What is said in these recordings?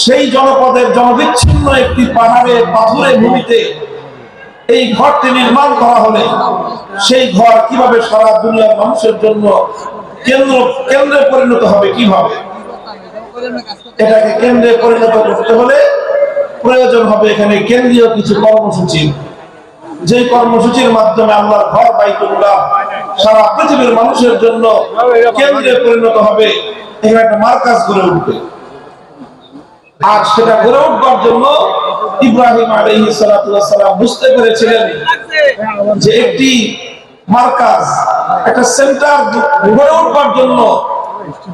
সেই জনপদের জনবিচ্ছিন্ন একটি পাহাড়ে পাথুরে ভূমিতে এই ঘরটি নির্মাণ করা হলে সেই ঘর কিভাবে সারা দুনিয়ার মানুষের জন্য কেন্দ্রে পরিণত হবে, কিভাবে এটাকে কেন্দ্রে পরিণত করতে হলে প্রয়োজন হবে এখানে কেন্দ্রীয় কিছু কর্মসূচি, যে কর্মসূচির মাধ্যমে আল্লাহর ঘর বাইতুল্লাহ সারা পৃথিবীর মানুষের জন্য কেন্দ্রে পরিণত হবে। এখানে একটা মার্কাজ গড়ে উঠবে, আর সেটা গড়ে উঠবার জন্য ইব্রাহিম আলাইহিস সালাতু ওয়াস সালাম বুঝতে পেরেছিলেন যে একটি মার্কাজ, একটা সেন্টার গড়ে উঠবার জন্য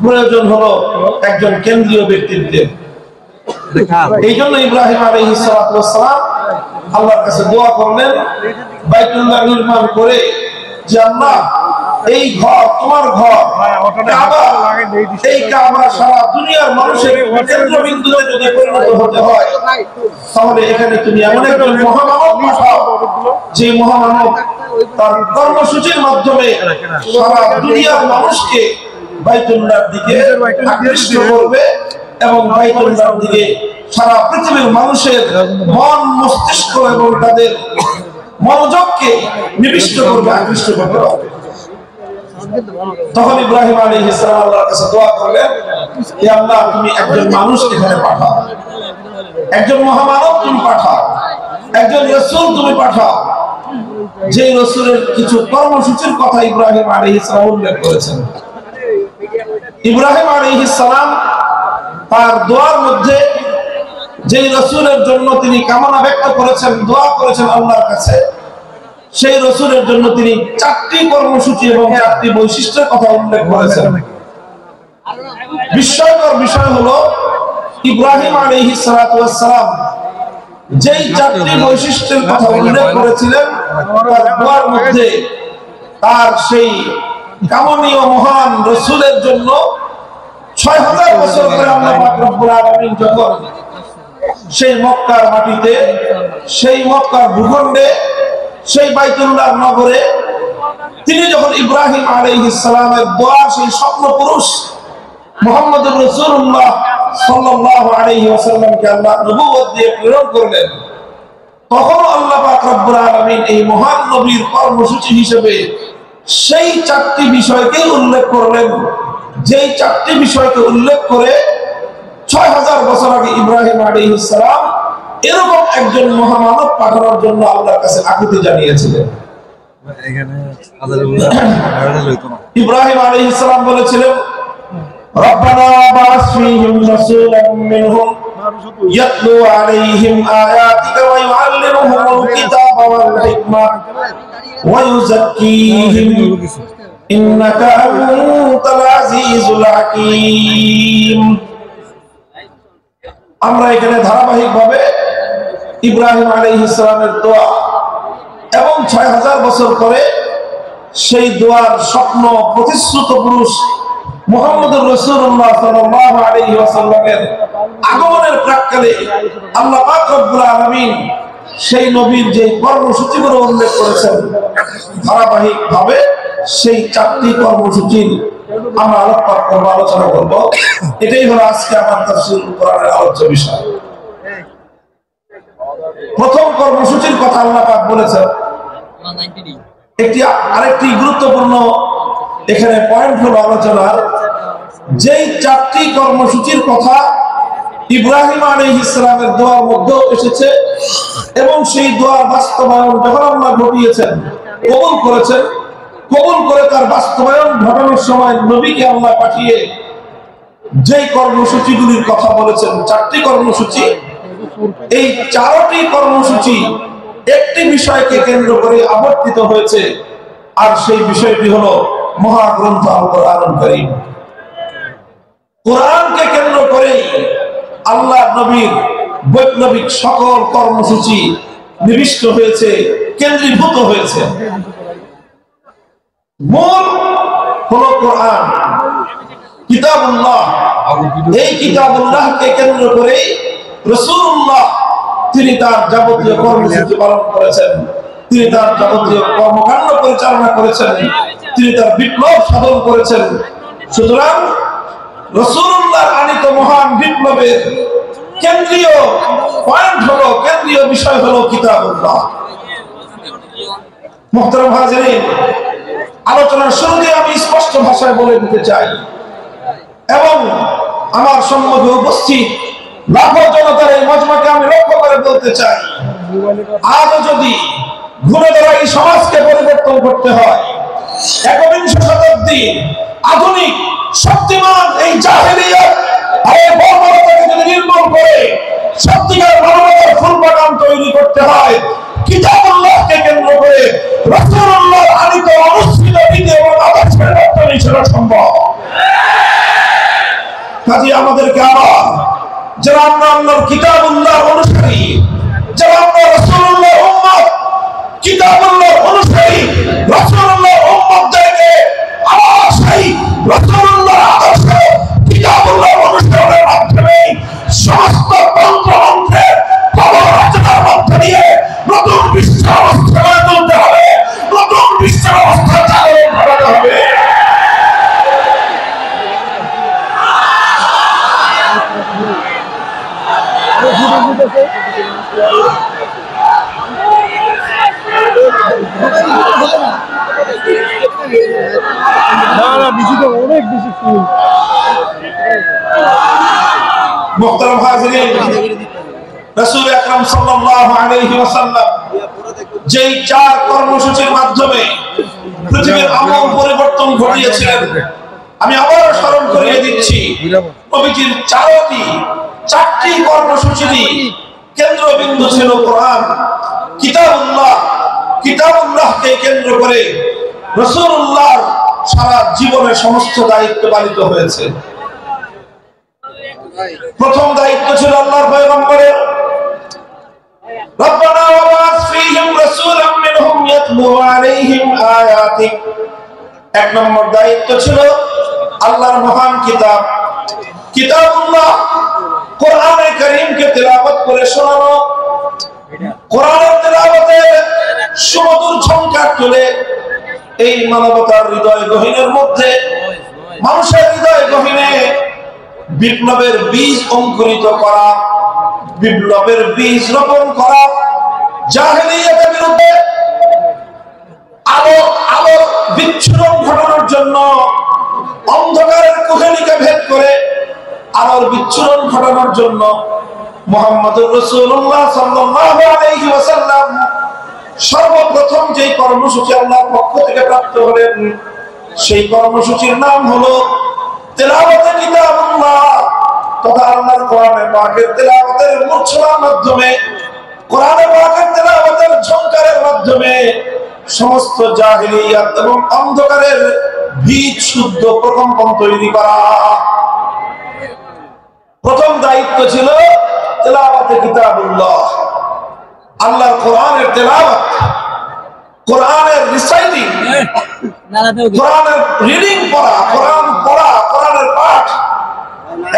প্রয়োজন হলো একজন কেন্দ্রীয় ব্যক্তিত্বের। এই জন্য ইব্রাহিম আলাইহিস সালাতু ওয়াস সালাম আল্লাহর কাছে দোয়া করলেন বাইতুল্লাহ নির্মাণ করে, যে আল্লাহ এই ঘর তোমার ঘর কাবা, এই কাবা সারা দুনিয়ার মানুষের কেন্দ্রবিন্দুতে যদি পরিণত হতে হয় তাহলে এখানে তুমি এমন একজন মহামানব পাঠাও, যে মহামানব তার কর্মসূচির মাধ্যমে সারা দুনিয়ার মানুষকে বাইতুল্লাহর দিকে আকৃষ্ট করবে এবং বাইতুল্লাহর দিকে সারা পৃথিবীর মানুষের মন মস্তিষ্ক এবং তাদের মনোযোগকে নিবিষ্ট করবে, আকৃষ্ট করতে হবে। তখন ইব্রাহিম আলাইহিস সালাম আল্লাহর কাছে দোয়া করলেন, হে আল্লাহ তুমি একজন মানুষ এখানে পাঠাও, একজন মহামানব তুমি পাঠাও, একজন রাসূল তুমি পাঠাও, যে রাসূলের কিছু কর্মসূচির কথা ইব্রাহিম আলাইহিস সালাম উল্লেখ করেছেন। ইব্রাহিম আলাইহিস সালাম তার দোয়ার মধ্যে যে রাসূলের জন্য তিনি কামনা ব্যক্ত করেছেন, দোয়া করেছেন আল্লাহর কাছে, সেই রাসূলের জন্য তিনি 4টি কর্মসূচি এবং 4টি বৈশিষ্ট্যের কথা উল্লেখ করেছেন। বিস্ময়কর বিষয় হলো ইব্রাহিম আলাইহিস সালাতু ওয়াস সালাম যেই 4টি বৈশিষ্ট্যের কথা উল্লেখ করেছিলেন তার দোয়ার মধ্যে তার সেই কামনীয় মহান রাসূলের জন্য 6000 বছর পরে আল্লাহ পাক রব্বুল আলামিন যখন সেই মক্কার মাটিতে, সেই মক্কার ভূখণ্ডে, সেই বাইতুল্লাহ নগরে তিনি যখন ইব্রাহিম আলাইহিস সালামের দোয়া সেই স্বপ্ন পুরুষ মুহাম্মদুর রাসূলুল্লাহ সাল্লাল্লাহু আলাইহি ওয়াসাল্লামকে আল্লাহ নবুয়ত দিয়ে প্রেরণ করলেন, তখন আল্লাহ পাক রব্বুল আলামিন এই মহান নবীর কর্মসূচি হিসেবে সেই 4টি বিষয়কে উল্লেখ করলেন, যেই 4টি বিষয়কে উল্লেখ করে 6000 বছর আগে ইব্রাহিম আলাইহিস সালাম এরকম একজন মহামানব পাঠানোর জন্য আল্লাহর কাছে আকুতি জানিয়েছিলেন। ইব্রাহিম আলাইহিস সালাম বলেছিলেন, রব্বানা বা'আস ফীহিম রাসূলাম মিনহুম ইয়াতলু আলাইহিম আয়াতিকা ওয়া ইউআল্লিমুহুমুল কিতাবা ওয়াল হিকমা ওয়া ইউযাক্কিহিম ইন্নাকা আনতাল আজিজুল হাকীম। আমরা এখানে ধারাবাহিকভাবে ইব্রাহিম আলাইহিস সালামের দোয়া এবং 6000 বছর পরে সেই দোয়ার স্বপ্ন প্রতিশ্রুত পুরুষ মুহাম্মদুর রাসূলুল্লাহ সাল্লাল্লাহু আলাইহি ওয়াসাল্লামের আগমনের প্রাক্কালে আল্লাহ পাক রব্বুল আলামিন সেই নবীর যে কর্মসূচিগুলো উল্লেখ করেছেন, ধারাবাহিকভাবে সেই 4টি কর্মসূচির আমরা আলোকপাত করব, আলোচনা করব। এটাই হলো আজকে আমার তাফসীরুল কোরআনের আলোচ্য বিষয়। প্রথম কর্মসূচির কথা আল্লাহ পাক বলেছেন। আরেকটি গুরুত্বপূর্ণ এখানে পয়েন্ট হলো আলোচনার, যেই 4টি কর্মসূচির কথা ইব্রাহিম আলাইহিস সালামের দোয়ার মধ্যেও এসেছে এবং সেই দোয়ার বাস্তবায়ন যখন আল্লাহ ঘটিয়েছেন, কবুল করেছেন, কবুল করে তার বাস্তবায়ন ঘটানোর সময় নবীকে আল্লাহ পাঠিয়ে যেই কর্মসূচিগুলির কথা বলেছেন, 4টি কর্মসূচি, এই 4টি কর্মসূচি একটি বিষয়কে কেন্দ্র করে আবর্তিত হয়েছে, আর সেই বিষয়টি হলো মহাগ্রন্থ আল কোরআনুল কারীম। কোরআনকে কেন্দ্র করে আল্লাহ নবীর বৈপ্লবিক সকল কর্মসূচি নিবিষ্ট হয়েছে, কেন্দ্রীভূত হয়েছে। মূল হলো কোরআন, কিতাবুল্লাহ। এই কিতাবুল্লাহকে কেন্দ্র করে রাসূলুল্লাহ তিনি তার যাবতীয় কর্মসূচি পালন করেছেন, তিনি তার যাবতীয় কর্মকাণ্ড পরিচালনা করেছেন, তিনি তার বিপ্লব সাধন করেছেন। সুতরাং রাসূলুল্লাহর আনিত সংঘটিত মহান বিপ্লবের কেন্দ্রীয় পয়েন্ট হলো, কেন্দ্রীয় বিষয় হলো কিতাবুল্লাহ। মুহতারাম হাজিরিন, আলোচনার শুরুতে আমি স্পষ্ট ভাষায় বলে দিতে চাই এবং আমার সম্মুখে উপস্থিত লাখো জনতার এই মজমাকে আমি লক্ষ্য করে বলতে চাই, আজও যদি ঘুরে দাঁড়া এই সমাজকে পরিবর্তন করতে হয়, একবিংশ শতাব্দীর আধুনিক শক্তিমান এই জাহেলিয়াত আর এই বর্বরতাকে যদি নির্মূল করে সত্যিকার মানবতার ফুল বাগান তৈরি করতে হয়, কিতাবুল্লাহকে কেন্দ্র করে রাসূলুল্লাহর আনিত অনুষ্ঠিত নীতি এবং আদর্শের মাধ্যমে সেটা সম্ভব। কাজে আমাদেরকে আবার যারা আমরা আল্লাহর কিতাবুল্লাহ অনুসারী, যারা আমরা রাসূলুল্লাহর উম্মত, কিতাবুল্লাহর অনুসারী, রাসূলুল্লাহর উম্মতদেরকে আবার সেই রাসূলুল্লাহর আদর্শ কিতাবুল্লাহর অনুসরণের মাধ্যমে সমস্ত তন্ত্রমন্ত্রের খবর রচনার মধ্য দিয়ে নতুন বিশ্ব ব্যবস্থা গড়ে তুলতে হবে, নতুন বিশ্ব ব্যবস্থা চালু করাতে হবে। অনেক বেশি ফুল। মুহতারাম হাজিরিন, রাসূল আকরাম সাল্লাল্লাহু আলাইহি ওয়াসাল্লাম যেই চার কর্মসূচির মাধ্যমে পৃথিবীর আমূল পরিবর্তন ঘটিয়েছিলেন, আমি আবার স্মরণ করিয়ে দিচ্ছি। নবীজির চারটি কর্মসূচিরই কেন্দ্রবিন্দু ছিল কোরআন, কিতাবুল্লাহ। কিতাবুল্লাহকে কেন্দ্র করে রাসূলুল্লাহর সারা জীবনের সমস্ত দায়িত্ব পালিত হয়েছে। প্রথম দায়িত্ব ছিল আল্লাহর পয়গম্বরের, রব্বানা ওয়াবাস ফীহিম রাসূলাম মিনহুম ইয়াতলু আলাইহিম আয়াতিক। এক নম্বর দায়িত্ব ছিল আল্লাহর মহান কিতাব কিতাবুল্লাহ, কোরআনে কারীমকে তেলাওয়াত করে শোনানো, কোরআনের তেলাওয়াতের সুমধুর ঝংকার তুলে এই মানবতার হৃদয় গহীনের মধ্যে, মানুষের হৃদয় গহীনে বিপ্লবের বীজ অঙ্কুরিত করা, বিপ্লবের বীজ রোপণ করা, জাহেলিয়াতের বিরুদ্ধে আলোর বিচ্ছুরণ ঘটানোর জন্য অন্ধকারের কুহেলিকা ভেদ করে আলোর বিচ্ছুরণ ঘটানোর জন্য মুহাম্মদুর রাসূলুল্লাহ সাল্লাল্লাহু আলাইহি ওয়াসাল্লাম সর্বপ্রথম যে কর্মসূচি আল্লাহর পক্ষ থেকে প্রাপ্ত হলেন, সেই কর্মসূচির নাম হলো তেলাওয়াতে কিতাবুল্লাহ তথা আল্লাহর কোরআনে পাকের তেলাওয়াতের মূর্ছনার মাধ্যমে, কোরআনে পাকের তেলাওয়াতের ঝংকারের মাধ্যমে সমস্ত জাহেলিয়াত এবং অন্ধকারের বীজ শুদ্ধ প্রকম্পন তৈরি করা। প্রথম দায়িত্ব ছিল তেলাওয়াতে কিতাবুল্লাহ, আল্লাহর কোরআনের তেলাওয়াত, কোরআনের রিসাইটিং, কোরআনের রিডিং পড়া, কোরআন পড়া, কোরআনের পাঠ।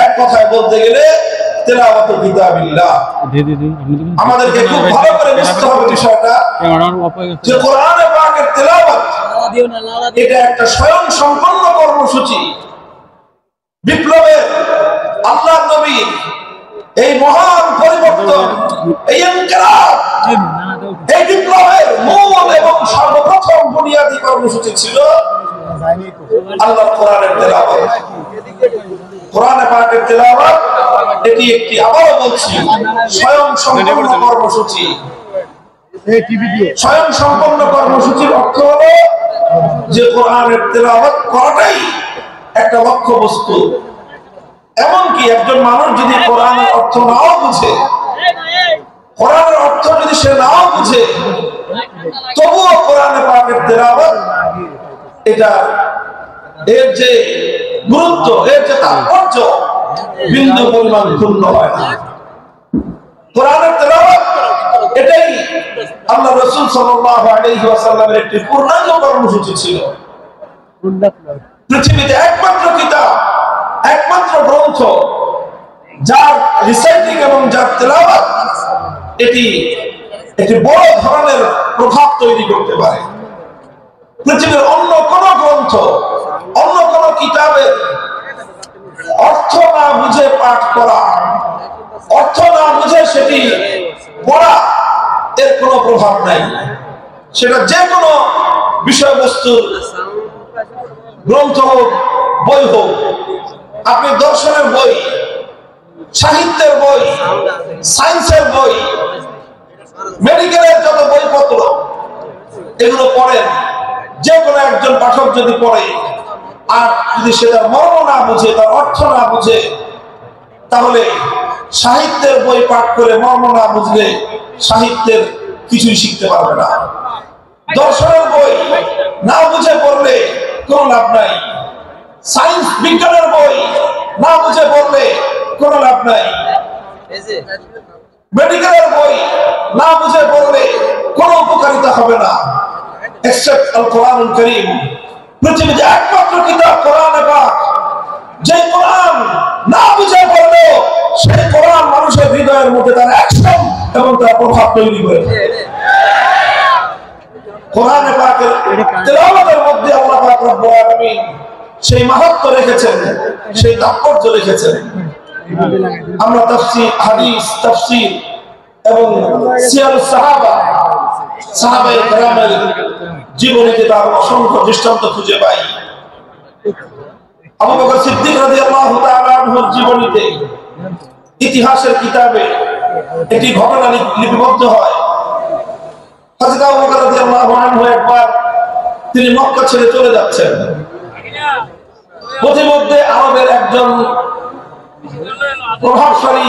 এক কথায় বলতে গেলে তেলাওয়াতে কিতাবিল্লাহ। আমাদেরকে খুব ভালো করে বুঝতে হবে বিষয়টা যে কোরআনে পাকের তেলাওয়াত এটা একটা স্বয়ং সম্পন্ন কর্মসূচি। বিপ্লবের আল্লাহর নবী এই মহান পরিবর্তন, এই ইনকিলাব, এই বিপ্লবের মূল এবং সর্বপ্রথম বুনিয়াদী কর্মসূচি ছিল আল্লাহর কোরআনের তেলাওয়াত। কোরআনে পাকের তেলাওয়াত এটি একটি, আবারও বলছি, স্বয়ং সম্পন্ন কর্মসূচি। স্বয়ং সম্পন্ন কর্মসূচির অর্থ হলো যে কোরআনের তেলাওয়াত করাটাই একটা লক্ষ্যবস্তু। এমনকি একজন মানুষ যদি কোরআনের অর্থ নাও বুঝে, কোরআনের অর্থ যদি সে নাও বুঝে, তবুও কোরআনে পাকের তেলাওয়াত এটা এর যে গুরুত্ব, এর যে তাৎপর্য বিন্দু পরিমাণ ক্ষুণ্ণ হয় না। কোরআনের তেলাওয়াত এটাই আল্লাহ রাসূল সাল্লাল্লাহু আলাইহি ওয়াসাল্লামের একটি পূর্ণাঙ্গ কর্মসূচি ছিল। পৃথিবীতে একমাত্র কিতাব, একমাত্র গ্রন্থ যার রিসাইটিং এবং যার তেলাওয়াত এটি একটি বড় ধরনের প্রভাব তৈরি করতে পারে। পৃথিবীর অন্য কোন গ্রন্থ, অন্য কোন কিতাবের অর্থ না বুঝে পাঠ করা, অর্থ না বুঝে সেটি পড়া, এর কোনো প্রভাব নাই। সেটা যে কোনো বিষয়বস্তুর গ্রন্থ হোক, বই হোক, আপনি দর্শনের বই, সাহিত্যের বই, সায়েন্সের বই, মেডিকেলের যত বইপত্র, এগুলো পড়েন, যে কোনো একজন পাঠক যদি পড়ে আর যদি সেটা মর্ম না বুঝে, তার অর্থ না বুঝে, তাহলে সাহিত্যের বই পাঠ করে মর্ম না বুঝলে সাহিত্যের কিছুই শিখতে পারবে না। দর্শনের বই না বুঝে পড়লে কোনো লাভ নাই, সায়েন্স বিজ্ঞানের বই না বুঝে পড়লে কোনো লাভ নাই, মেডিকেলের বই না বুঝে পড়লে কোনো উপকারিতা হবে না। এক্সেপ্ট আল কোরআনুল কারীম, পৃথিবীতে একমাত্র কিতাব কোরআন পাক, যে কোরআন না বুঝে পড়লে সেই কোরআন মানুষের হৃদয়ের মধ্যে তার অ্যাকশন এবং তার প্রভাব তৈরি করে। কোরআন পাকের তেলাওয়াতের মধ্যে আল্লাহ পাক রব্বুল আলামিন সেই মাহাত্ম্য রেখেছেন, সেই তাৎপর্য রেখেছেন। আমরা তাফসীর, হাদিস, তাফসীর এবং সিয়ারুস সাহাবা, সাহাবায়ে কেরামের জীবনীতে তার অসংখ্য দৃষ্টান্ত খুঁজে পাই। আবু বকর সিদ্দিক রাদিয়াল্লাহু তাআলা আনহুর জীবনীতে, ইতিহাসের কিতাবে একটি ঘটনা লিপিবদ্ধ হয়। হযরত আবু বকর রাদিয়াল্লাহু আনহু একবার তিনি মক্কা ছেড়ে চলে যাচ্ছেন। প্রতিমধ্যে আরবের একজন প্রভাবশালী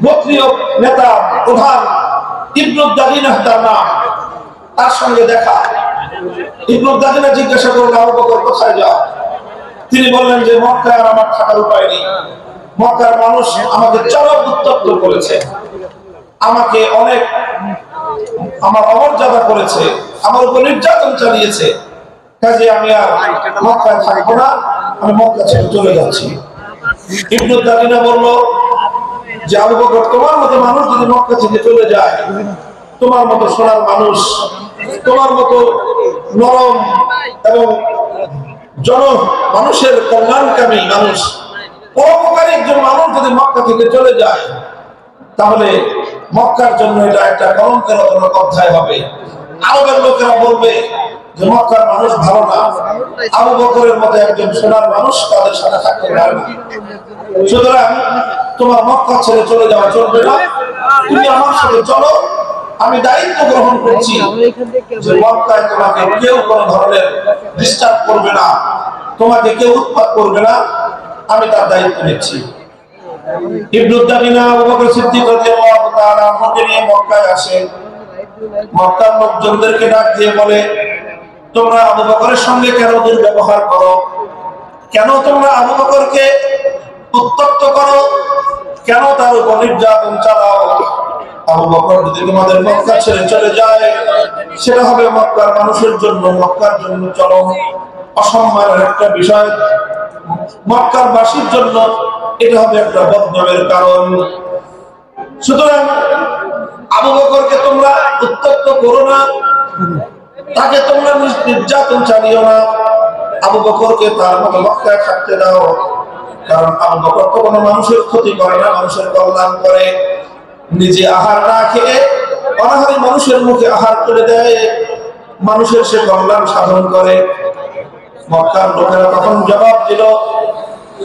গোত্রীয় নেতা, প্রধান ইবনু দাগিনাহ তার নাম, তার সঙ্গে দেখা। ইবনু দাগিনা জিজ্ঞাসা করলেন, আবু বকর কোথায় যাও? তিনি বললেন যে মক্কায় আমার থাকার উপায় নেই, মক্কার মানুষ আমাকে চরম উত্ত্যক্ত করেছে, আমাকে অনেক আমার অমর্যাদা করেছে, আমার উপর নির্যাতন চালিয়েছে, কাজে আমি আর মক্কায় থাকবো না, আমি মক্কা ছেড়ে চলে যাচ্ছি। ইবনু দাগিনা বলল যে আবু বকর, তোমার মতো মানুষ যদি মক্কা থেকে চলে যায়, তোমার মতো সোনার মানুষ, তোমার মতো নরম এবং মানুষের কল্যাণকামী মানুষ, পরোপকারী একজন মানুষ যদি মক্কা থেকে চলে যায়, তাহলে মক্কার জন্য এটা একটা কলঙ্কের অধ্যায় হবে। আরবের লোকেরা বলবে যে মক্কার মানুষ ভালো না, আবু বকরের মতো একজন সোনার মানুষ তাদের সাথে থাকতে পারে না। সুতরাং তোমার মক্কা ছেড়ে চলে যাওয়া চলবে না, তুমি আমার সাথে চলো, আমি দায়িত্ব গ্রহণ করছি যে মক্কায় তোমাকে কেউ কোনো ধরনের ডিস্টার্ব করবে না, তোমাকে কেউ উৎপাত করবে না, আমি তার দায়িত্ব নিচ্ছি। ইবনু দাগিনা আবু বকর সিদ্দিক রাদিয়াল্লাহু তাআলা আনহুকে নিয়ে মক্কায় আসে। মক্কার লোকজনদেরকে ডাক দিয়ে বলে, তোমরা আবু বকরের সঙ্গে কেন দুর্ব্যবহার করো? কেন তোমরা আবু বকরকে উত্ত্যক্ত করো? কেন তার উপর নির্যাতন চালাও? আবু বকর যদি তোমাদের মক্কা ছেড়ে চলে যায়, সেটা হবে মক্কার মানুষের জন্য, মক্কার জন্য চরম অসম্মানের একটা বিষয়, মক্কার বাসীর জন্য এটা হবে একটা বদনামের কারণ। সুতরাং আবু বকরকে তোমরা উত্ত্যক্ত করো না, তাকে তোমরা নির্যাতন চালিও না, আবু বকরকে তার মতো মক্কায় থাকতে দাও। কারণ আবু বকর তো কোনো মানুষের ক্ষতি করে না, মানুষের কল্যাণ করে। নিজে আহার না খেয়ে অনাহারী মানুষের মুখে আহার করে দেয়, মানুষের সে কল্যাণ সাধন করে। মক্কার লোকেরা তখন জবাব দিল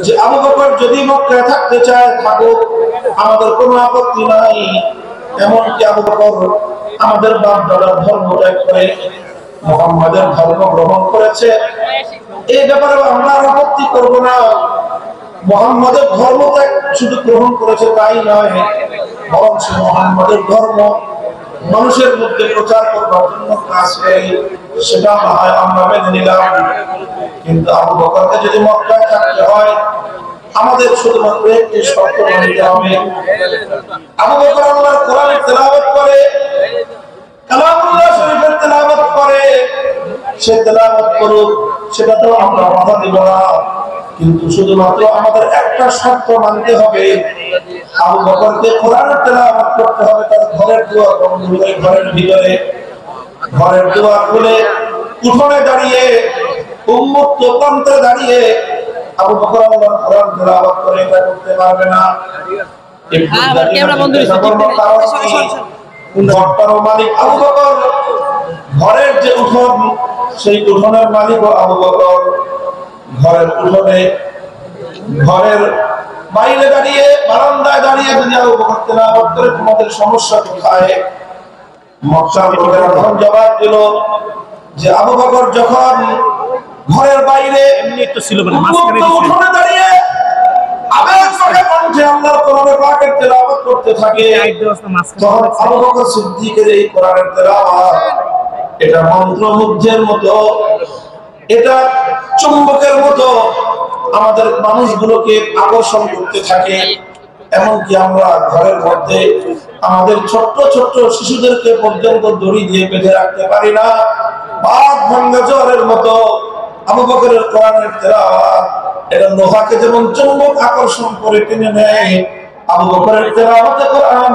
যে আবু বকর যদি মক্কায় থাকতে চায় থাকুক, আমাদের কোনো আপত্তি নাই। এমনকি আবু বকর আমাদের বাপ দাদার ধর্ম ত্যাগ করে মুহাম্মাদের ধর্ম গ্রহণ করেছে, এই ব্যাপারে আমরা আপত্তি করব না। মুহাম্মাদের ধর্ম ত্যাগ শুধু গ্রহণ করেছে তাই নয়, বরং সে মুহাম্মাদের ধর্ম মানুষের মধ্যে প্রচার করবার জন্য কাজ করে, সেটা আমরা মেনে নিলাম। কিন্তু আবু বকরকে যদি মক্কায় থাকতে হয়, আমাদের শুধুমাত্র একটি শর্ত মানতে হবে। আবু বকর আল্লাহর কোরআনের তেলাওয়াত করে, কালামুল্লাহ শরীফের তেলাওয়াত করে, সে তেলাওয়াত করুক, সেটা তো আমরা বাধা দিব না। কিন্তু শুধুমাত্র আমাদের একটা শর্ত মানতে হবে, আবু বকরকে কোরআনের তেলাওয়াত করতে হবে তার ঘরের দুয়ার বন্ধ করে, ঘরের ভিতরে, ঘরের দুয়ার খুলে, উঠোনে দাঁড়িয়ে, উন্মুক্ত প্রান্তে দাঁড়িয়ে আবু বকর আল্লাহর কোরআন তেলাওয়াত করে এটা করতে পারবে না। আবার ক্যামেরা বন্ধ হয়েছে, ঘরটারও মালিক আবু বকর, ঘরের যে উঠোন সেই উঠোনের মালিকও আবু বকর। ঘরের উঠোনে, ঘরের বাইরে দাঁড়িয়ে, বারান্দায় দাঁড়িয়ে যদি আবু বকর তেলাওয়াত করে তোমাদের সমস্যা কোথায়? মক্কার লোকেরা তখন জবাব দিল যে আবু বকর যখন ঘরের বাইরে এমনি একটু ছিল মানে মাঝখানে উঠোনে দাঁড়িয়ে আবেগভরে কণ্ঠে আল্লাহর কোরআনের পাকের তেলাওয়াত করতে থাকে, তখন আবু বকর সিদ্দিকের এই কোরআনের তেলাওয়াত এটা মন্ত্রমুগ্ধের মতো, এটা চুম্বকের মতো আমাদের মানুষগুলোকে আকর্ষণ করতে থাকে। এমনকি আমরা ঘরের মধ্যে আমাদের ছোট্ট ছোট্ট শিশুদেরকে পর্যন্ত দড়ি দিয়ে বেঁধে রাখতে পারি না। বাদ ভাঙ্গা জ্বরের মতো আবু বকরের কোরআনের তেলাওয়াত এটা লোহাকে যেমন চুম্বক আকর্ষণ করে টেনে নেয়, আবু বকরের তেলাওয়াতে কোরআন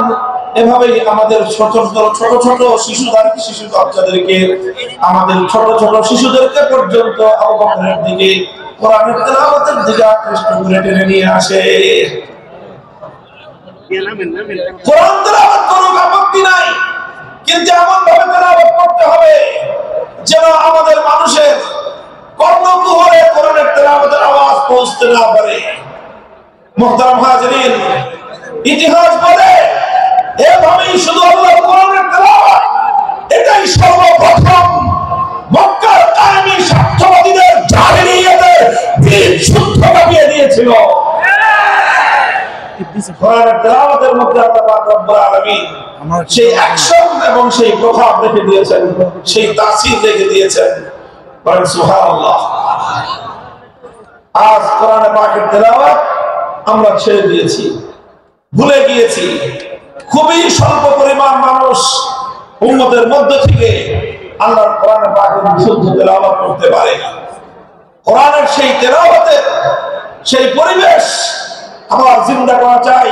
এভাবেই আমাদের ছোট ছোট শিশু বাচ্চাদেরকে, আমাদের ছোট ছোট শিশুদেরকে পর্যন্ত আবু বকরের দিকে, কোরআনের তেলাওয়াতের দিকে আকৃষ্ট করে টেনে নিয়ে আসে। কোরআন তেলাওয়াত করুক, আপত্তি নাই, কিন্তু এমন ভাবে তেলাওয়াত করতে হবে যেন আমাদের মানুষের কর্ণকুহরে কোরআনের তেলাওয়াতের আওয়াজ পৌঁছতে না পারে। মুহতারাম হাজিরিন, ইতিহাস বলে এভাবেই শুধু আল্লাহর কোরআনের তেলাওয়াত এটাই সর্বপ্রথম মক্কার কায়েমি স্বার্থবাদীদের জাহেলিয়াতের বীজ শুদ্ধ কাটিয়ে দিয়েছিল। কোরআনের তেলাওয়াতের মধ্যে আল্লাহ পাক রব্বুল আলামিন সেই অ্যাকশন এবং সেই প্রভাব রেখে দিয়েছেন, সেই তাসির রেখে দিয়েছেন। বলেন সুবহানাল্লাহ। আজ কোরআনে পাকের তেলাওয়াত আমরা ছেড়ে দিয়েছি, ভুলে গিয়েছি। খুবই স্বল্প পরিমাণ মানুষ উম্মতের মধ্য থেকে আল্লাহর কোরআনে পাকের বিশুদ্ধ তেলাওয়াত করতে পারে। কোরআনের সেই তেলাওয়াতের সেই পরিবেশ আবার জিন্দা করা চাই।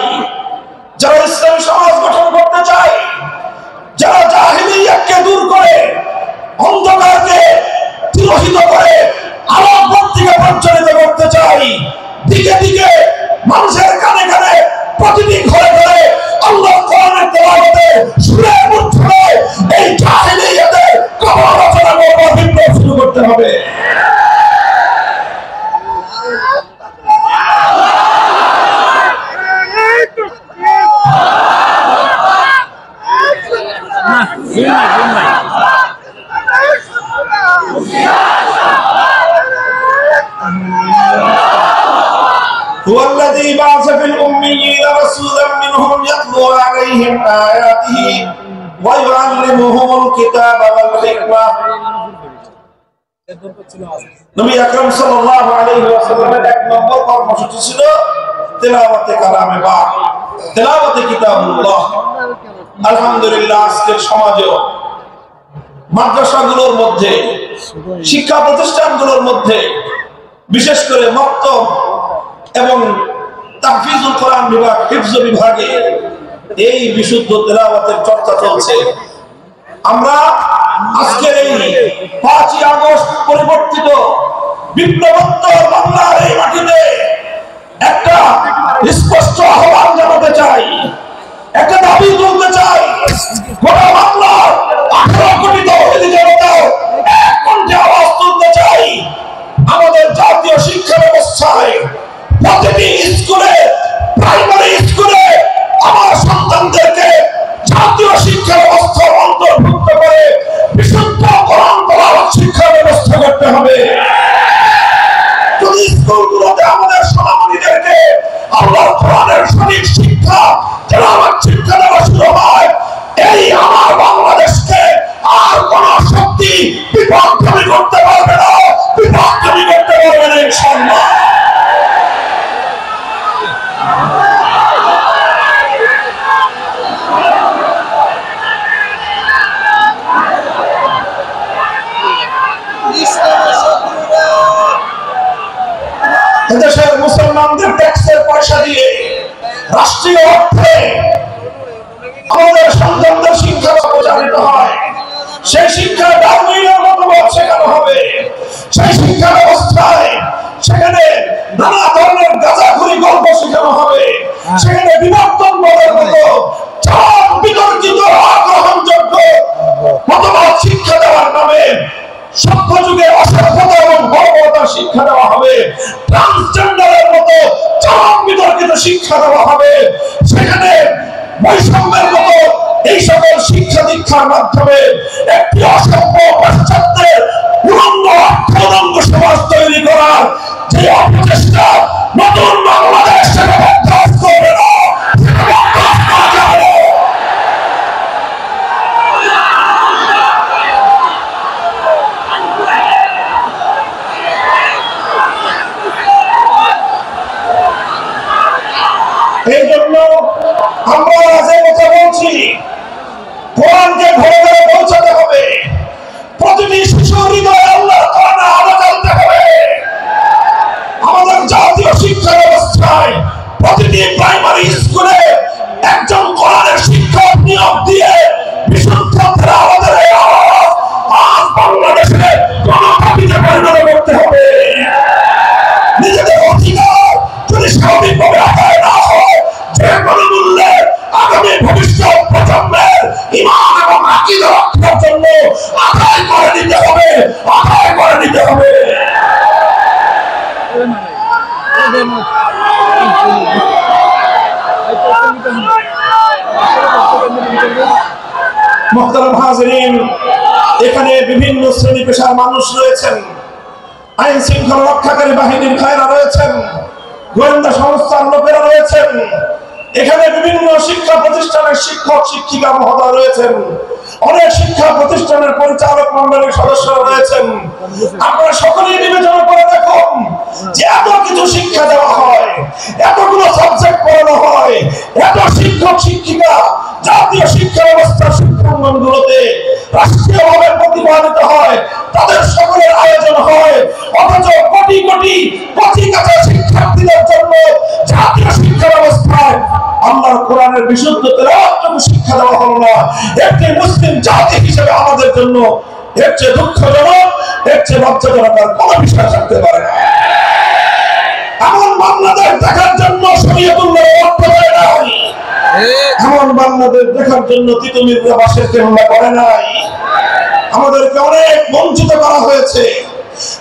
যারা ইসলামী সমাজ গঠন করতে চায়, যারা জাহেলিয়াতকে দূর করে অন্ধকারকে তিরোহিত করে আলোর পথে প্রজ্বলিত করতে চাই, দিকে দিকে মানুষের কানে কানে প্রতিটি ঘরে ঘরে আল্লাহর কোরআনের তেলাওয়াতে সুরে মুঠে এই জাহেলিয়াতের কবর রচনা করবার বিপ্লব শুরু করতে হবে। هو الذي بعث في الأميين رسولا منهم يتلو عليهم آياته ويعلمهم الكتاب والحكمة। নবী আকরাম সাল্লাল্লাহু আলাইহি ওয়াসাল্লামের এক নম্বর কর্মসূচি ছিল তেলাওয়াতে কালামে পাক, তেলাওয়াতে কিতাবুল্লাহ। আলহামদুলিল্লাহ, আজকের সমাজেও মাদ্রাসাগুলোর মধ্যে, শিক্ষা প্রতিষ্ঠানগুলোর মধ্যে, বিশেষ করে মক্তব এবং তাহফিজুল কোরআন বিভাগ, হিফজ বিভাগে এই বিশুদ্ধ তেলাওয়াতের চর্চা চলছে। আমরা আজকের এই 5ই আগস্ট পরিবর্তিত বিপ্লবোত্তর বাংলার এই মাটিতে একটা স্পষ্ট আহ্বান জানাতে চাই, একটা দাবি তুলতে চাই। গোটা বাংলার 18 কোটি তৌহিদি জনতা এক কণ্ঠে আওয়াজ তুলতে চাই। আমাদের জাতীয় শিক্ষা ব্যবস্থায় প্রতিটি স্কুলে, প্রাইমারি স্কুলে আমার সন্তানদেরকে জাতীয় শিক্ষা ব্যবস্থার অন্তর্ভুক্ত করে বিশুদ্ধ কোরআন তেলাওয়াত শিক্ষা ব্যবস্থা করতে হবে। যদি স্কুলগুলোতে আমাদের সোনামণিদেরকে আল্লাহর কোরআনের সঠিক শিক্ষা তেলাওয়াত শিক্ষা দেওয়া শুরু হয়, এই আমার বাংলাদেশকে আর কোন শক্তি বিপদগামী করতে পারবে না, বিপদগামী করতে পারবে না ইনশাআল্লাহ। দেশের মুসলমানদের ট্যাক্সের পয়সা দিয়ে রাষ্ট্রীয় অর্থে আমাদের সন্তানদের শিক্ষা প্রচারিত হয়। সেই শিক্ষা ডারউইনের মতবাদ শেখানো হবে। সেই শিক্ষা ব্যবস্থায় সেখানে সেখানে বিবর্তন বলের মতো চরম বিতর্কিত অগ্রহণযোগ্য মতবাদ শিক্ষা দেওয়ার নামে সভ্য যুগে অসভ্যতা এবং বর্বরতার শিক্ষা দেওয়া হবে, ট্রান্সজেন্ডারের মতো চরম বিতর্কিত শিক্ষা দেওয়া হবে। সেখানে বৈষম্যের মতো এই সকল শিক্ষা দীক্ষার মাধ্যমে একটি অসভ্য পাশ্চাত্যের উলঙ্গ অর্থদঙ্গ সমাজ তৈরি করার যে অপচেষ্টা নতুন বাংলাদেশ বরদাস্ত হবে না, এই জন্য আমরা যে কথা বলছি, কোরআনকে ঘরে ঘরে পৌঁছাতে হবে, প্রতিটি শিশুর হৃদয়ে আল্লাহর কোরআনের আলো জ্বলতে হবে। আমাদের জাতীয় শিক্ষা ব্যবস্থায় প্রতিটি প্রাইমারি স্কুলে একজন কোরআনের শিক্ষক নিয়োগ দিয়ে বিশুদ্ধ তেলাওয়াতের এই আওয়াজ আজ বাংলাদেশে গণতান্ত্রিকে পরিণত করতে হবে। নিজেদের অধিকার যদি স্বাভাবিকভাবে আদায় না হয়, যে কোনো মূল্যে আগামী ভবিষ্যৎ প্রজন্মের ঈমান এবং আকীদা রক্ষার জন্য আদায় করে নিতে হবে, আদায় করে নিতে হবে। মুহতারাম হাজিরিন, এখানে বিভিন্ন শ্রেণী পেশার মানুষ রয়েছেন, আইন শৃঙ্খলা রক্ষাকারী বাহিনীর ভাইরা রয়েছেন, গোয়েন্দা সংস্থার লোকেরা রয়েছেন, এখানে বিভিন্ন শিক্ষা প্রতিষ্ঠানের শিক্ষক শিক্ষিকা মহোদয় রয়েছেন, অনেক শিক্ষা প্রতিষ্ঠানের পরিচালক মন্ডলীর সদস্যরা রয়েছেন। আপনারা সকলেই বিবেচনা করে দেখুন যে এত কিছু শিক্ষা দেওয়া হয়, এতগুলো সাবজেক্ট পড়ানো হয়, এত শিক্ষক শিক্ষিকা জাতীয় শিক্ষা ব্যবস্থার শিক্ষাঙ্গনগুলোতে রাষ্ট্রীয়ভাবে প্রতিপালিত হয়, তাদের সকলের আয়োজন হয়, অথচ কোটি কোটি কচিকাঁচা শিক্ষার্থীদের জন্য জাতীয় শিক্ষা ব্যবস্থায় আল্লাহর কোরআনের বিশুদ্ধ তেলাওয়াতটুকু শিক্ষা দেওয়া হলো না। একটি মুসলিম জাতি হিসেবে আমাদের জন্য এর চেয়ে দুঃখজনক, এর চেয়ে লজ্জাজনক আর কোনো বিষয় থাকতে পারে না। এমন বাংলাদেশ দেখার জন্য শরীয়তুল্লাহ রক্ত দেয় নাই, এমন বাংলাদেশ দেখার জন্য তিতুমিররা বাঁশের কেল্লা করে নাই। আমাদেরকে অনেক বঞ্চিত করা হয়েছে,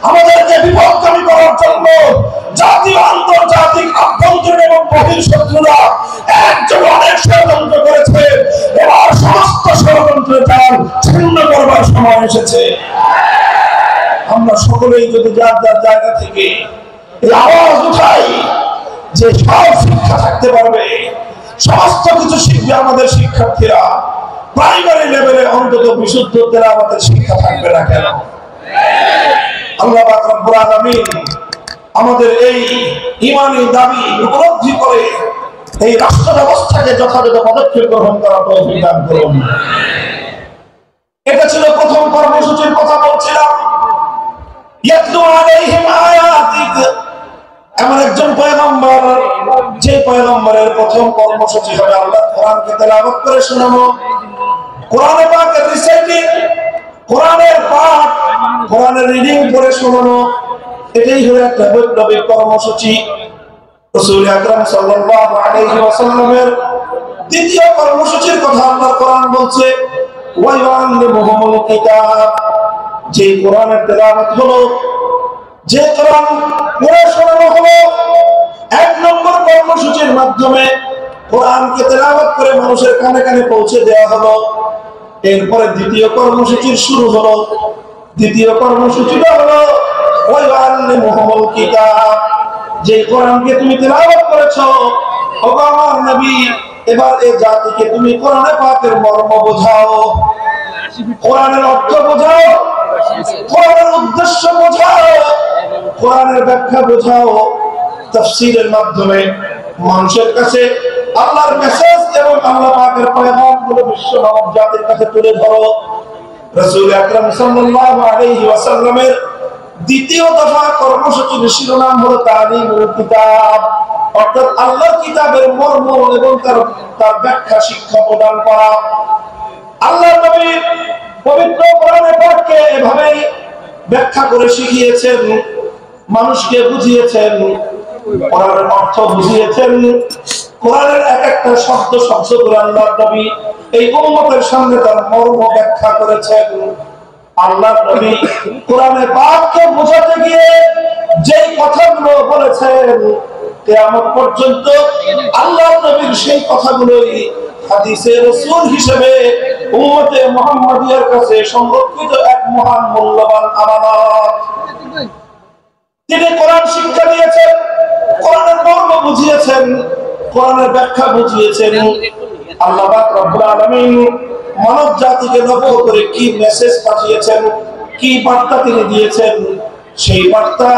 আমাদেরকে বিপদগামী করার জন্য জাতীয় আন্তর্জাতিক আভ্যন্তরীণ এবং বহির শত্রুরা একযোগে অনেক ষড়যন্ত্র করেছে। এবার সমস্ত ষড়যন্ত্রের জাল ছিন্ন করবার সময় এসেছে। আমরা সকলেই যদি যার যার জায়গা থেকে এই আওয়াজ উঠাই যে সব শিক্ষা থাকতে পারবে, সমস্ত কিছু শিখবে আমাদের শিক্ষার্থীরা, প্রাইমারি লেভেলে অন্তত বিশুদ্ধ তেলাওয়াতের শিক্ষা থাকবে না কেন? আল্লাহ পাক রব্বুল আলামিন আমাদের এই ঈমানি দাবি উপলব্ধি করে এই রাষ্ট্র ব্যবস্থাকে যথাযথ পদক্ষেপ গ্রহণ করার তৌফিক দান করুন। এটা ছিল প্রথম কর্মসূচির কথা বলছিলাম। ইয়াতলু আলাইহিম আয়াতিক, এমন একজন পয়গম্বর যে পয়গম্বরের প্রথম কর্মসূচি হবে আল্লাহ কোরআনকে তেলাওয়াত করে শোনানো, কোরআনে পাকের রিসাইটিং, কোরআনের পাঠ, কোরআনের রিডিং করে শোনানো। এটাই হলো একটা বৈপ্লবিক কর্মসূচি। রাসূল আকরাম সাল্লাল্লাহু আলাইহি ওয়াসাল্লামের দ্বিতীয় কর্মসূচির কথা আল্লাহর কোরআন বলছে, ওয়া ইউআল্লিমুহুমুল কিতাব, যে কোরআনের তেলাওয়াত হলো, যে কোরআন পড়ে শোনানো হলো। এক নম্বর কর্মসূচির মাধ্যমে কোরআনকে তেলাওয়াত করে মানুষের কানে কানে পৌঁছে দেওয়া হলো। এরপরে দ্বিতীয় কর্মসূচির শুরু হলো। দ্বিতীয় কর্মসূচিটা হলো ওয়া ইউআল্লিমুহুমুল কিতাব, যে কোরআনকে তুমি তেলাওয়াত করেছো, ও আমার নবী, এবার এই জাতিকে তুমি কোরআনে পাকের মর্ম বোঝাও, কোরআনের অর্থ বোঝাও, কোরআনের উদ্দেশ্য বোঝাও, কোরআনের ব্যাখ্যা বোঝাও। তাফসীরের মাধ্যমে মানুষের কাছে আল্লাহর মেসেজ এবং আল্লাহ পাকের পয়গামগুলো বিশ্ব মানব জাতির কাছে তুলে ধরো। রাসূল আকরাম সাল্লাল্লাহু আলাইহি ওয়াসাল্লামের দ্বিতীয় দফা কর্মসূচির শিরোনাম হলো তালিমুল কিতাব, অর্থাৎ আল্লাহর কিতাবের মর্ম এবং তার ব্যাখ্যা শিক্ষা প্রদান করা। আল্লাহর নবী পবিত্র কোরআনে পাককে এভাবেই ব্যাখ্যা করে শিখিয়েছেন, মানুষকে বুঝিয়েছেন, কোরআনের অর্থ বুঝিয়েছেন, কোরআনের এক একটা শব্দ শব্দ করে আল্লাহর নবী এই উম্মতের সামনে তার মর্ম ব্যাখ্যা করেছেন। আল্লাহর নবী কোরআনে পাককে বোঝাতে গিয়ে যেই কথাগুলো বলেছেন কিয়ামত পর্যন্ত আল্লাহর নবীর সেই কথাগুলোই হাদিসে রাসূল হিসেবে উম্মতে মুহাম্মাদিয়ার কাছে সংরক্ষিত এক মহান মূল্যবান আমানত। তিনি কোরআন শিক্ষা দিয়েছেন, কোরআনের মর্ম বুঝিয়েছেন, কোরআনের ব্যাখ্যা বুঝিয়েছেন। আল্লাহ পাক রব্বুল আলামিন মানব জাতিকে লক্ষ্য করে কি মেসেজ পাঠিয়েছেন, কি বার্তা তিনি দিয়েছেন, সেই বার্তা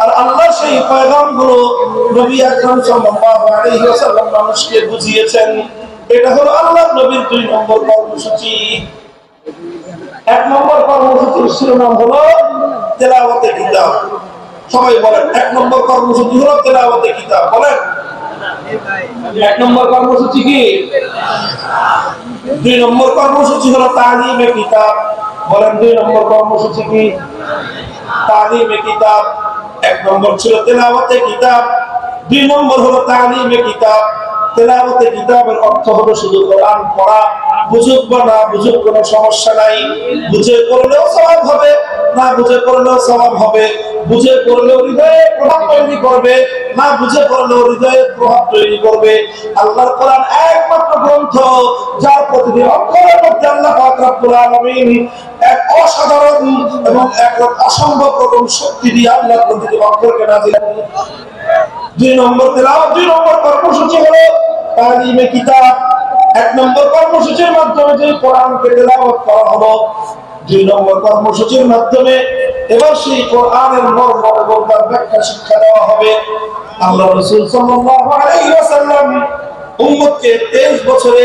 আর আল্লাহ সেই পয়গামগুলো নবী আকরাম সাল্লাল্লাহু আলাইহি ওয়াসাল্লাম মানুষকে বুঝিয়েছেন। এটা হলো আল্লাহর নবীর 2 নম্বর কর্মসূচি। 1 নম্বর কর্মসূচির শিরোনাম হলো তেলাওয়াতে কিতাব। সবাই বলেন 1 নম্বর কর্মসূচি হলো তেলাওয়াতে কিতাব। বলেন 1 নম্বর কর্মসূচি কি? 2 নম্বর কর্মসূচি হলো তালিমে কিতাব। বলেন 2 নম্বর কর্মসূচি কি? তালিমে কিতাব। 1 নম্বর ছিল তেলাওয়াতে কিতাব, 2 নম্বর হলো তালিমে কিতাব। তেলাওয়াতে কিতাবের অর্থ হলো শুধু কোরআন পড়া, বুঝুক বা না বুঝুক কোনো সমস্যা নাই, বুঝে পড়লেও সওয়াব হবে, না বুঝে পড়লেও সওয়াব হবে, বুঝে পড়লেও হৃদয়ে প্রভাব তৈরি করবে, না বুঝে পড়লেও হৃদয়ে প্রভাব তৈরি করবে। আল্লাহর কোরআন একমাত্র গ্রন্থ যার প্রতিটি অক্ষরের মধ্যে আল্লাহ পাক রব্বুল আলামিন এক অসাধারণ এবং এক অসম্ভব রকম শক্তি দিয়ে আল্লাহ প্রতিটি অক্ষরকে নাযিল করেন। 2 নম্বর তেলাওয়াত, 2 নম্বর কর্মসূচি হলো তালিমে কিতাব। 1 নম্বর কর্মসূচির মাধ্যমে যে কোরআনকে তেলাওয়াত করা হলো, 2 নম্বর কর্মসূচির মাধ্যমে এবার সেই কোরআনের মর্ম এবং তার ব্যাখ্যা শিক্ষা দেওয়া হবে। আল্লাহ রাসূল সাল্লাল্লাহু আলাইহি ওয়াসাল্লাম উম্মতকে 23 বছরে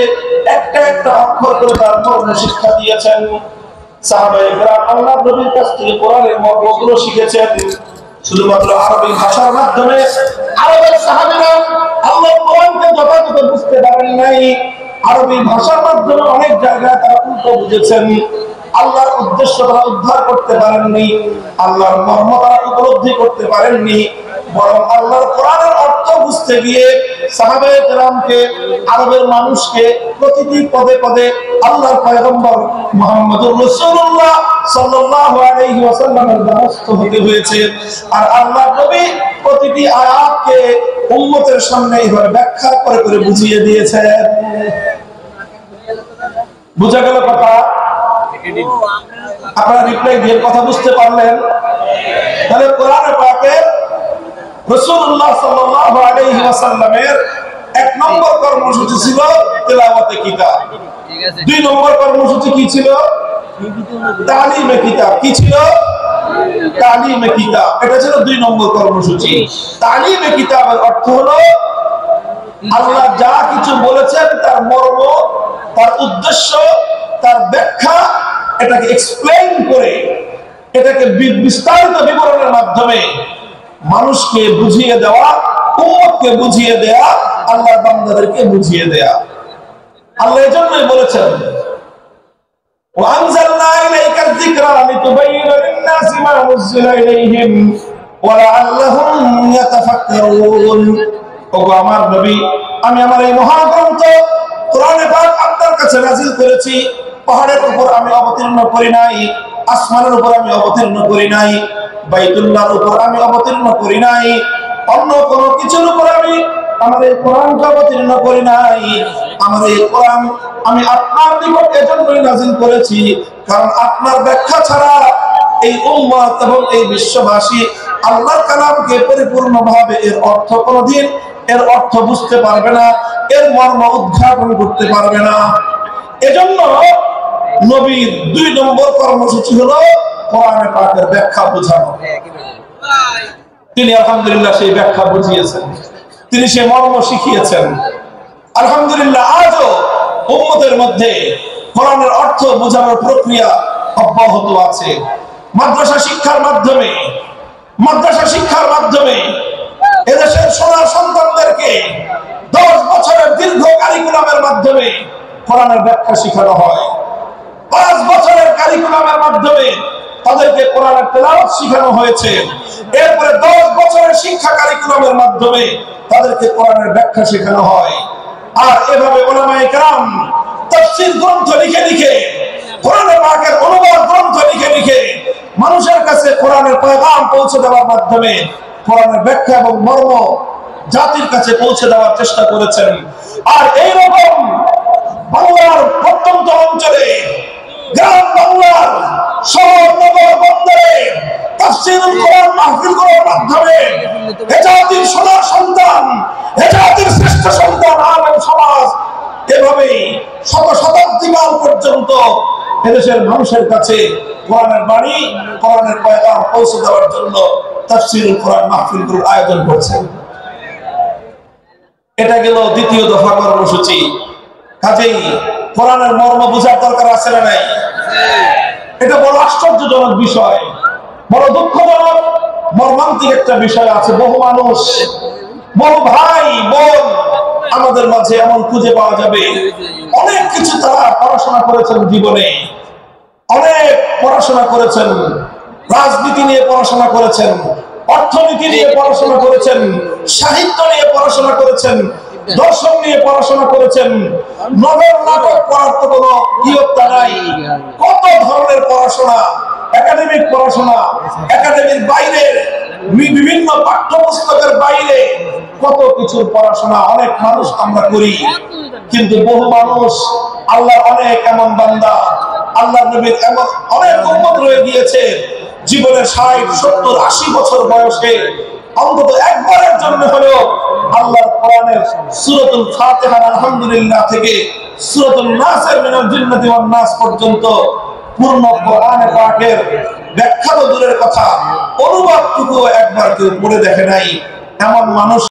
একটা একটা অক্ষর করে তার মর্ম শিক্ষা দিয়েছেন। সাহাবায়ে কেরাম আল্লাহর নবীর কাছ থেকে কোরআনের মর্মগুলো শিখেছেন শুধুমাত্র আরবি ভাষার মাধ্যমে। আরবের সাহাবীরা আল্লাহর কোরআনকে যথাযথ বুঝতে পারেন নাই, আরবি ভাষার মাধ্যমে অনেক জায়গায় তারা উল্টো বুঝেছেন। আল্লাহর উদ্দেশ্য তারা উদ্ধার করতে পারেননি, আল্লাহর মর্ম তারা উপলব্ধি করতে পারেননি, বরং আল্লাহর কোরআনের অর্থ বুঝতে গিয়ে সাহাবায়ে কেরামকে, আরবের মানুষকে প্রতিটি পদে পদে আল্লাহর পয়গম্বর মুহাম্মদুর রাসূলুল্লাহ সাল্লাল্লাহু আলাইহি ওয়াসাল্লামের দ্বারস্থ হতে হয়েছে। আর আল্লাহর নবী প্রতিটি আয়াতকে উম্মতের সামনে এইভাবে ব্যাখ্যা করে করে বুঝিয়ে দিয়েছেন। বুঝা গেল কথা? আপনারা রিপ্লাই দিয়ে কথা বুঝতে পারলেন? তাহলে কোরআনে পাকের রাসূলুল্লাহ সাল্লাল্লাহু আলাইহি ওয়াসাল্লামের 1 নম্বর কর্মসূচি ছিল তেলাওয়াতে কিতাব। 2 নম্বর কর্মসূচি কি ছিল? তালিমে কিতাব। কি ছিল? তালিমে কিতাব। এটা ছিল 2 নম্বর কর্মসূচি। তালিমে কিতাবের অর্থ হলো আল্লাহ যা কিছু বলেছেন তার মর্ম, তার উদ্দেশ্য, তার ব্যাখ্যা, এটাকে এক্সপ্লেইন করে, এটাকে বিস্তারিত বিবরণের মাধ্যমে মানুষকে বুঝিয়ে দেওয়া, উম্মতকে বুঝিয়ে দেয়া, আল্লাহর বান্দাদেরকে বুঝিয়ে দেয়া। আল্লাহ এজন্যই বলেছেন وأنزلنا إليك الذكر لتبين للناس ما نزل إليهم ولعلهم يتفكرون। ওগো আমার নবী, আমি আমার এই মহাগ্রন্থ কোরআনে পাক আপনার কাছে নাযিল করেছি। পাহাড়ের উপর আমি অবতীর্ণ করি নাই, আসমানের উপর আমি অবতীর্ণ করি নাই, বাইতুল্লাহর উপর আমি অবতীর্ণ করি নাই, অন্য কোনো কিছুর উপর আমি আমার এই কোরআনকে অবতীর্ণ করি নাই। আমার এই কোরআন আমি আপনার নিকট এজন্যই নাযিল করেছি কারণ আপনার ব্যাখ্যা ছাড়া এই উম্মত এবং এই বিশ্ববাসী আল্লাহর কালামকে পরিপূর্ণভাবে এর অর্থ কোনদিন এর অর্থ বুঝতে পারবে না, এর মর্ম উদ্ঘাটন করতে পারবে না। এজন্য নবীর 2 নম্বর কর্মসূচি হলো কোরআনে পাকের ব্যাখ্যা বোঝানো। তিনি আলহামদুলিল্লাহ সেই ব্যাখ্যা বুঝিয়েছেন, তিনি সেই মর্ম শিখিয়েছেন। আলহামদুলিল্লাহ আজও উম্মতের মধ্যে কোরআনের অর্থ বোঝানোর প্রক্রিয়া অব্যাহত আছে। মাদ্রাসা শিক্ষার মাধ্যমে এদেশের সোনার সন্তানদেরকে 10 বছরের দীর্ঘ কারিকুলামের মাধ্যমে কোরআনের ব্যাখ্যা শেখানো হয়। 5 বছরের কারিকুলামের মাধ্যমে তাদেরকে কোরআনের তেলাওয়াত শেখানো হয়েছে। এরপরে 10 বছরের শিক্ষা কারিকুলামের মাধ্যমে তাদেরকে কোরআনের ব্যাখ্যা শেখানো হয়। আর এভাবে উলামায়ে কেরাম তাফসীর গ্রন্থ লিখে লিখে, কোরআনের পাকের অনুবাদ গ্রন্থ লিখে লিখে মানুষের কাছে কোরআনের পয়গাম পৌঁছে দেওয়ার মাধ্যমে কোরআনের ব্যাখ্যা এবং মর্ম জাতির কাছে পৌঁছে দেওয়ার চেষ্টা করেছেন। আর এইরকম বাংলার প্রত্যন্ত অঞ্চলে, গ্রাম বাংলার শহর নগর বন্দরে তাফসীরুল কোরআন মাহফিল করার মাধ্যমে এ জাতির সোনার সন্তান, এ জাতির শ্রেষ্ঠ সন্তান আলেম সমাজ এভাবেই শতাব্দী কাল পর্যন্ত এদেশের মানুষের কাছে কোরআনের বাণী, কোরআনের পয়গাম পৌঁছে দেওয়ার জন্য তাফসীরুল কোরআন মাহফিলগুলোর আয়োজন করছে। এটা গেল দ্বিতীয় দফা কর্মসূচি। কাজেই কোরআনের মর্ম বোঝার দরকার আছে না নাই? এটা বড় আশ্চর্যজনক বিষয়, বড় দুঃখজনক মর্মান্তিক একটা বিষয় আছে। বহু মানুষ, বহু ভাই বোন আমাদের মাঝে এমন খুঁজে পাওয়া যাবে, অনেক কিছু তারা পড়াশোনা করেছেন জীবনে, অনেক পড়াশোনা করেছেন, রাজনীতি নিয়ে পড়াশোনা করেছেন, অর্থনীতি নিয়ে পড়াশোনা করেছেন, সাহিত্য নিয়ে পড়াশোনা করেছেন, দর্শন নিয়ে পড়াশোনা করেছেন, নভেল নাটক পড়ার তো কোনো ইয়ত্তা নাই। কত ধরনের পড়াশোনা, একাডেমিক পড়াশোনা, একাডেমির বাইরে বিভিন্ন পাঠ্যপুস্তকের বাইরে কত কিছুর পড়াশোনা অনেক মানুষ আমরা করি। কিন্তু বহু মানুষ, আল্লাহর অনেক এমন বান্দা, আল্লাহর নবীর এমন অনেক উম্মত রয়ে গিয়েছে, জীবনের 60, 70, 80 বছর বয়সে অন্তত একবারের জন্য হলেও আল্লাহর কোরআনের সূরাতুল ফাতিহার আলহামদুলিল্লাহ থেকে সূরাতুল নাসের মিনাল জিন্নাতি ওয়ান নাস পর্যন্ত পূর্ণ কোরআনে পাকের ব্যাখ্যা তো দূরের কথা, অনুবাদটুকু একবার কেউ পড়ে দেখে নাই। এমন মানুষ